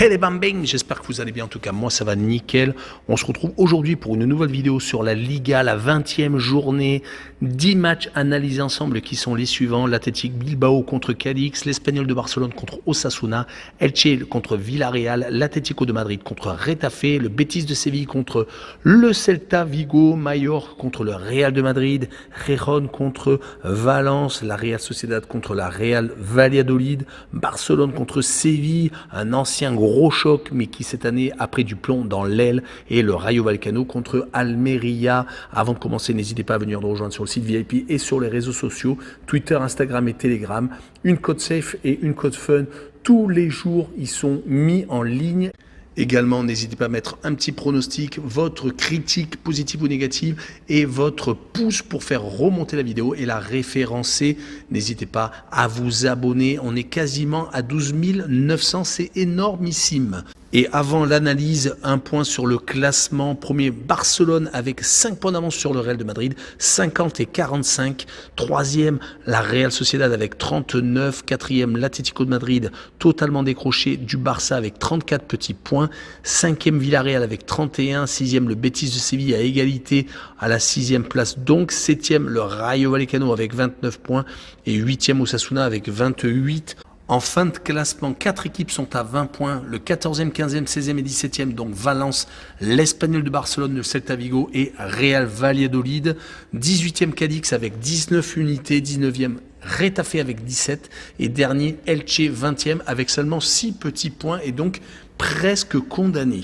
Hey les bambins, j'espère que vous allez bien, en tout cas moi ça va nickel. On se retrouve aujourd'hui pour une nouvelle vidéo sur la Liga, la 20e journée. 10 matchs analysés ensemble qui sont les suivants: l'Athletic Bilbao contre Cadix, l'Espagnol de Barcelone contre Osasuna, Elche contre Villarreal, l'Atlético de Madrid contre Retafe, le Betis de Séville contre le Celta Vigo, Mallorca contre le Real de Madrid, Gijón contre Valence, la Real Sociedad contre la Real Valladolid, Barcelone contre Séville, un ancien gros choc mais qui cette année a pris du plomb dans l'aile, et le Rayo Vallecano contre Almeria. Avant de commencer, n'hésitez pas à venir nous rejoindre sur le site VIP et sur les réseaux sociaux, Twitter, Instagram et Telegram. Une code safe et une code fun, tous les jours ils sont mis en ligne. Également, n'hésitez pas à mettre un petit pronostic, votre critique positive ou négative et votre pouce pour faire remonter la vidéo et la référencer. N'hésitez pas à vous abonner. On est quasiment à 12 900, c'est énormissime. Et avant l'analyse, un point sur le classement. Premier, Barcelone avec 5 points d'avance sur le Real de Madrid, 50 et 45. Troisième, la Real Sociedad avec 39. Quatrième, l'Atlético de Madrid totalement décroché du Barça avec 34 petits points. Cinquième, Villarreal avec 31. Sixième, le Betis de Séville à égalité à la 6e place. Donc septième, le Rayo Vallecano avec 29 points. Et huitième, Osasuna avec 28. En fin de classement, 4 équipes sont à 20 points, le 14e, 15e, 16e et 17e, donc Valence, l'Espagnol de Barcelone, le Celta Vigo et Real Valladolid. 18e Cadix avec 19 unités, 19e Retafe avec 17 et dernier Elche 20e avec seulement 6 petits points et donc presque condamné.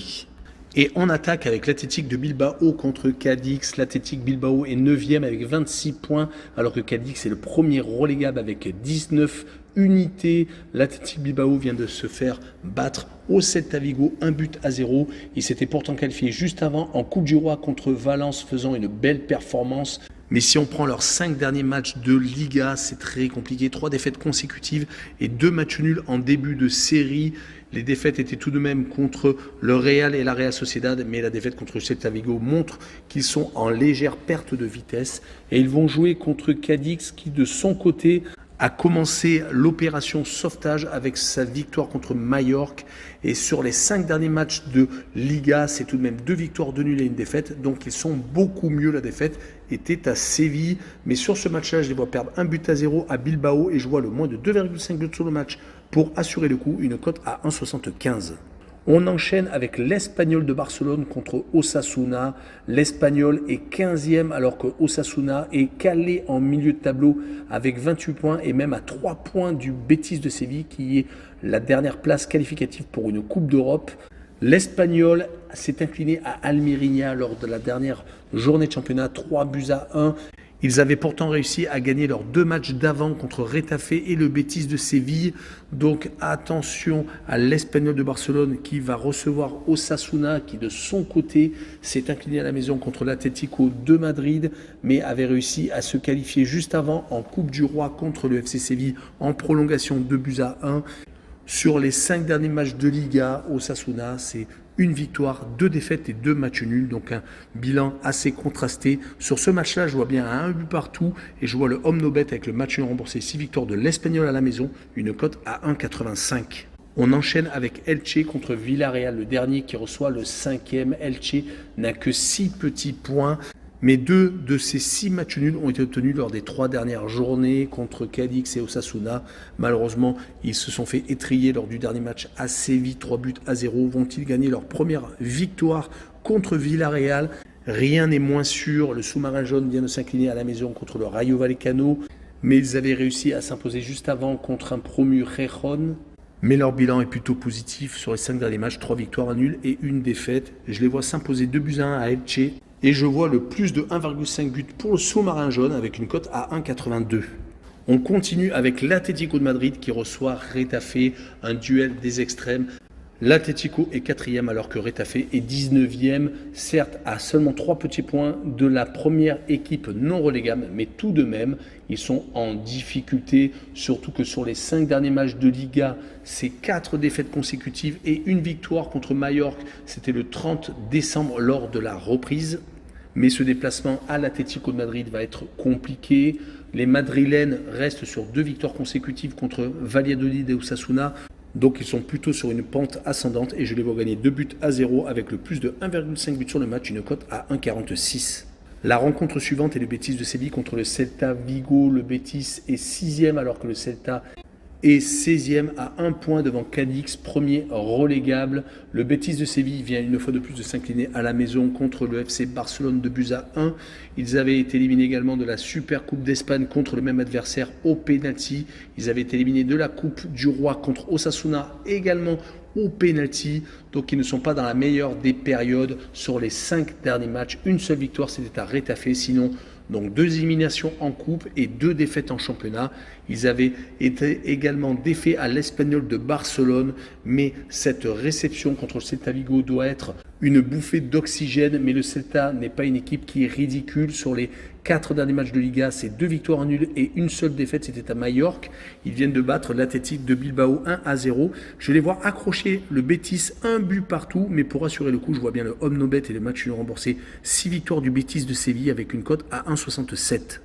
Et on attaque avec l'Athletic de Bilbao contre Cadix. L'Athletic Bilbao est 9e avec 26 points, alors que Cadix est le premier relégable avec 19 unités. L'Athletic Bilbao vient de se faire battre au Celta Vigo 1-0. Il s'était pourtant qualifié juste avant en Coupe du Roi contre Valence, faisant une belle performance. Mais si on prend leurs 5 derniers matchs de Liga, c'est très compliqué. 3 défaites consécutives et 2 matchs nuls en début de série. Les défaites étaient tout de même contre le Real et la Real Sociedad, mais la défaite contre le Celta Vigo montre qu'ils sont en légère perte de vitesse. Et ils vont jouer contre Cadix qui, de son côté, a commencé l'opération sauvetage avec sa victoire contre Mallorca. Et sur les 5 derniers matchs de Liga, c'est tout de même 2 victoires, 2 nuls et une défaite. Donc ils sont beaucoup mieux. La défaite était à Séville. Mais sur ce match-là, je les vois perdre 1-0 à Bilbao et je vois le moins de 2,5 buts sur le match pour assurer le coup. Une cote à 1,75. On enchaîne avec l'Espagnol de Barcelone contre Osasuna. L'Espagnol est 15e alors que Osasuna est calé en milieu de tableau avec 28 points et même à 3 points du Betis de Séville qui est la dernière place qualificative pour une Coupe d'Europe. L'Espagnol s'est incliné à Almeria lors de la dernière journée de championnat, 3-1. Ils avaient pourtant réussi à gagner leurs 2 matchs d'avant contre Retafe et le Betis de Séville. Donc attention à l'Espagnol de Barcelone qui va recevoir Osasuna qui de son côté s'est incliné à la maison contre l'Atlético de Madrid mais avait réussi à se qualifier juste avant en Coupe du Roi contre le FC Séville en prolongation 2-1. Sur les 5 derniers matchs de Liga, Osasuna, c'est 1 victoire, 2 défaites et 2 matchs nuls. Donc un bilan assez contrasté. Sur ce match-là, je vois bien un but partout et je vois le home no bet avec le match nul remboursé. 6 victoires de l'Espagnol à la maison, une cote à 1,85. On enchaîne avec Elche contre Villarreal, le dernier qui reçoit le 5e. Elche n'a que 6 petits points. Mais 2 de ces 6 matchs nuls ont été obtenus lors des 3 dernières journées contre Cadix et Osasuna. Malheureusement, ils se sont fait étriller lors du dernier match à Séville, 3-0. Vont-ils gagner leur première victoire contre Villarreal? Rien n'est moins sûr. Le sous-marin jaune vient de s'incliner à la maison contre le Rayo Vallecano. Mais ils avaient réussi à s'imposer juste avant contre un promu Gijón. Mais leur bilan est plutôt positif sur les 5 derniers matchs, 3 victoires, 1 nul et 1 défaite. Je les vois s'imposer 2-1 à Elche. Et je vois le plus de 1,5 but pour le sous-marin jaune avec une cote à 1,82. On continue avec l'Atlético de Madrid qui reçoit Retafe, un duel des extrêmes. L'Atlético est 4e alors que Retafe est 19e, certes à seulement 3 petits points de la première équipe non relégable, mais tout de même, ils sont en difficulté, surtout que sur les 5 derniers matchs de Liga, c'est 4 défaites consécutives et une victoire contre Mallorca, c'était le 30 décembre lors de la reprise. mais ce déplacement à l'Atlético de Madrid va être compliqué. Les Madrilènes restent sur 2 victoires consécutives contre Valladolid et Osasuna. Donc ils sont plutôt sur une pente ascendante et je les vois gagner 2-0 avec le plus de 1,5 but sur le match, une cote à 1,46. La rencontre suivante est le Betis de Séville contre le Celta Vigo. Le Betis est 6e alors que le Celta est 16e à 1 point devant Cadix, premier relégable. Le Betis de Séville vient une fois de plus de s'incliner à la maison contre le FC Barcelone 2-1. Ils avaient été éliminés également de la Super Coupe d'Espagne contre le même adversaire au pénalty. Ils avaient été éliminés de la Coupe du Roi contre Osasuna également au pénalty. Donc ils ne sont pas dans la meilleure des périodes sur les 5 derniers matchs. Une seule victoire, c'était à Getafe. Sinon, donc 2 éliminations en coupe et 2 défaites en championnat. Ils avaient été également défaits à l'Espanyol de Barcelone, mais cette réception contre le Celta Vigo doit être une bouffée d'oxygène. Mais le Celta n'est pas une équipe qui est ridicule. Sur les 4 derniers matchs de Liga, c'est 2 victoires nuls et une seule défaite, c'était à Majorque. Ils viennent de battre l'Athletic de Bilbao 1-0. Je les vois accrocher le Betis 1 but partout, mais pour assurer le coup, je vois bien le home no bet et le match nul remboursé. 6 victoires du Betis de Séville avec une cote à 1,67.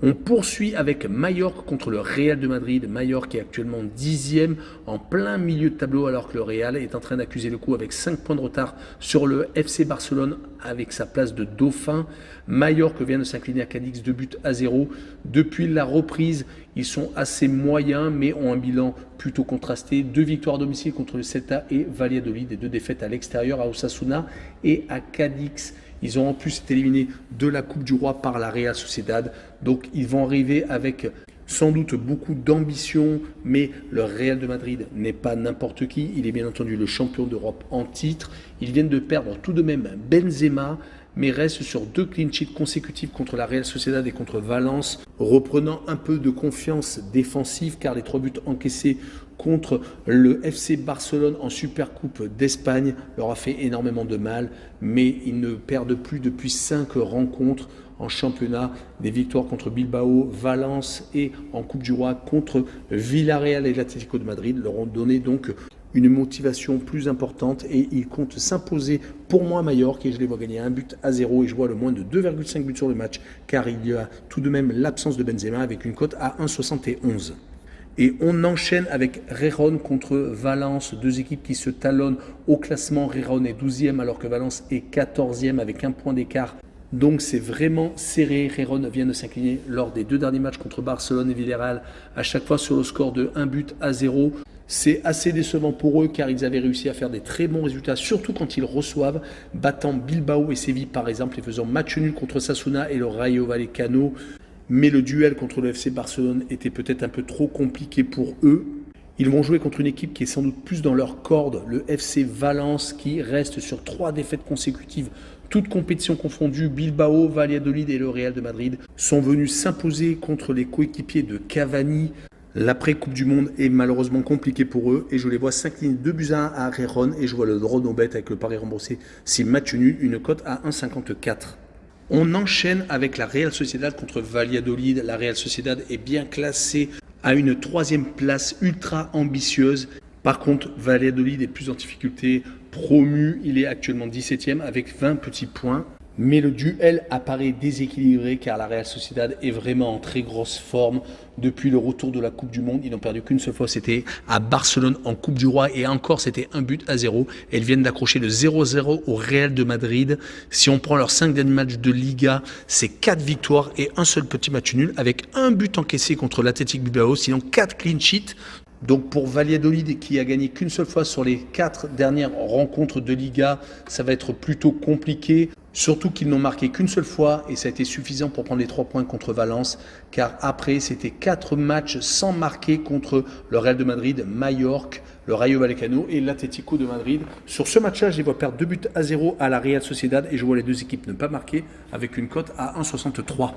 On poursuit avec Majorque contre le Real de Madrid. Majorque est actuellement 10e en plein milieu de tableau alors que le Real est en train d'accuser le coup avec 5 points de retard sur le FC Barcelone avec sa place de dauphin. Majorque vient de s'incliner à Cadix 2-0. Depuis la reprise, ils sont assez moyens mais ont un bilan plutôt contrasté. 2 victoires à domicile contre le Celta et Valladolid et 2 défaites à l'extérieur à Osasuna et à Cadix. Ils ont en plus été éliminés de la Coupe du Roi par la Real Sociedad. Donc ils vont arriver avec sans doute beaucoup d'ambition, mais le Real de Madrid n'est pas n'importe qui. Il est bien entendu le champion d'Europe en titre. Ils viennent de perdre tout de même Benzema, mais restent sur 2 clean sheets consécutifs contre la Real Sociedad et contre Valence, reprenant un peu de confiance défensive car les 3 buts encaissés contre le FC Barcelone en Supercoupe d'Espagne leur a fait énormément de mal, mais ils ne perdent plus depuis 5 rencontres en championnat, des victoires contre Bilbao, Valence et en Coupe du Roi contre Villarreal et l'Atlético de Madrid leur ont donné donc une motivation plus importante et ils comptent s'imposer pour moi à Majorque et je les vois gagner 1-0 et je vois le moins de 2,5 buts sur le match car il y a tout de même l'absence de Benzema avec une cote à 1,71. Et on enchaîne avec Gijón contre Valence, 2 équipes qui se talonnent au classement. Gijón est 12e alors que Valence est 14e avec 1 point d'écart. Donc c'est vraiment serré. Gijón vient de s'incliner lors des 2 derniers matchs contre Barcelone et Villarreal, à chaque fois sur le score de 1-0. C'est assez décevant pour eux car ils avaient réussi à faire des très bons résultats, surtout quand ils reçoivent, battant Bilbao et Séville par exemple et faisant match nul contre Sasuna et le Rayo Vallecano. Mais le duel contre le FC Barcelone était peut-être un peu trop compliqué pour eux. Ils vont jouer contre une équipe qui est sans doute plus dans leur corde, le FC Valence, qui reste sur 3 défaites consécutives, toutes compétitions confondues. Bilbao, Valladolid et le Real de Madrid sont venus s'imposer contre les coéquipiers de Cavani. L'après-Coupe du Monde est malheureusement compliqué pour eux et je les vois s'incliner 2-1 à Gijón et je vois le draw no bet avec le pari remboursé si match nul, une cote à 1,54. On enchaîne avec la Real Sociedad contre Valladolid. La Real Sociedad est bien classée à une 3e place ultra ambitieuse. Par contre, Valladolid est plus en difficulté. Promu, il est actuellement 17e avec 20 petits points. Mais le duel apparaît déséquilibré car la Real Sociedad est vraiment en très grosse forme. Depuis le retour de la Coupe du Monde, ils n'ont perdu qu'une seule fois, c'était à Barcelone en Coupe du Roi et encore c'était 1-0. Elles viennent d'accrocher le 0-0 au Real de Madrid. Si on prend leurs 5 derniers matchs de Liga, c'est 4 victoires et un seul petit match nul avec 1 but encaissé contre l'Athletic Bilbao, sinon 4 clean sheets. Donc pour Valladolid qui a gagné qu'une seule fois sur les 4 dernières rencontres de Liga, ça va être plutôt compliqué. Surtout qu'ils n'ont marqué qu'une seule fois et ça a été suffisant pour prendre les 3 points contre Valence car après c'était 4 matchs sans marquer contre le Real de Madrid, Majorque, le Rayo Vallecano et l'Atlético de Madrid. Sur ce match-là, je les vois perdre 2-0 à la Real Sociedad et je vois les 2 équipes ne pas marquer avec une cote à 1,63.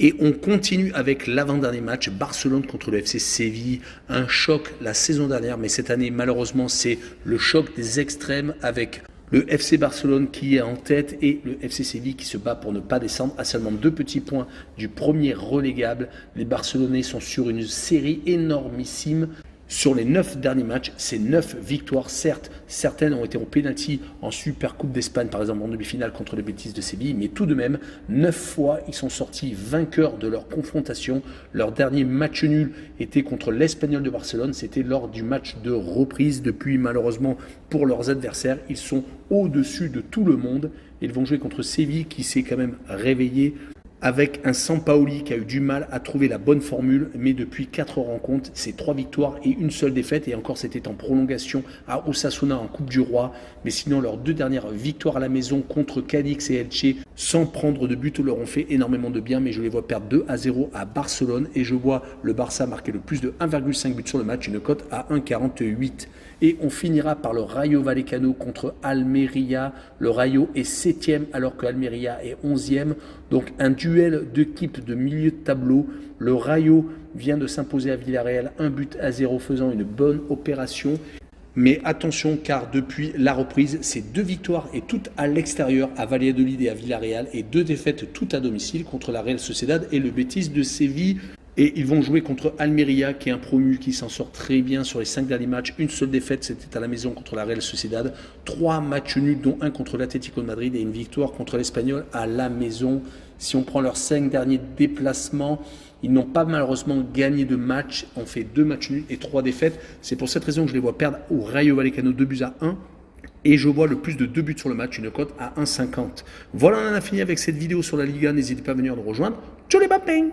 Et on continue avec l'avant-dernier match, Barcelone contre le FC Séville. Un choc la saison dernière, mais cette année, malheureusement, c'est le choc des extrêmes avec le FC Barcelone qui est en tête et le FC Séville qui se bat pour ne pas descendre à seulement 2 petits points du premier relégable. Les Barcelonais sont sur une série énormissime. Sur les 9 derniers matchs, c'est 9 victoires. Certes, certaines ont été en pénalty en Super Coupe d'Espagne, par exemple en demi-finale contre le Betis de Séville, mais tout de même, 9 fois, ils sont sortis vainqueurs de leur confrontation. Leur dernier match nul était contre l'Espagnol de Barcelone. C'était lors du match de reprise. Depuis, malheureusement, pour leurs adversaires, ils sont au-dessus de tout le monde. Ils vont jouer contre Séville, qui s'est quand même réveillé avec un Sampaoli qui a eu du mal à trouver la bonne formule, mais depuis 4 rencontres, c'est 3 victoires et une seule défaite, et encore c'était en prolongation à Osasuna en Coupe du Roi, mais sinon leurs 2 dernières victoires à la maison contre Cadix et Elche, sans prendre de but, leur ont fait énormément de bien, mais je les vois perdre 2-0 à Barcelone, et je vois le Barça marquer le plus de 1,5 but sur le match, une cote à 1,48. Et on finira par le Rayo Vallecano contre Almeria. Le Rayo est 7e alors que Almeria est 11e. Donc un duel d'équipes de milieu de tableau. Le Rayo vient de s'imposer à Villarreal 1-0 faisant une bonne opération. Mais attention car depuis la reprise, c'est 2 victoires et toutes à l'extérieur à Valladolid et à Villarreal et 2 défaites toutes à domicile contre la Real Sociedad et le Betis de Séville. Et ils vont jouer contre Almeria, qui est un promu qui s'en sort très bien sur les 5 derniers matchs. Une seule défaite, c'était à la maison contre la Real Sociedad. 3 matchs nuls, dont un contre l'Atlético de Madrid et une victoire contre l'Espagnol à la maison. Si on prend leurs 5 derniers déplacements, ils n'ont pas malheureusement gagné de match. On fait 2 matchs nuls et 3 défaites. C'est pour cette raison que je les vois perdre au Rayo Vallecano 2-1. Et je vois le plus de 2 buts sur le match, une cote à 1,50. Voilà, on en a fini avec cette vidéo sur la Liga. N'hésitez pas à venir nous rejoindre. Tchou les papins!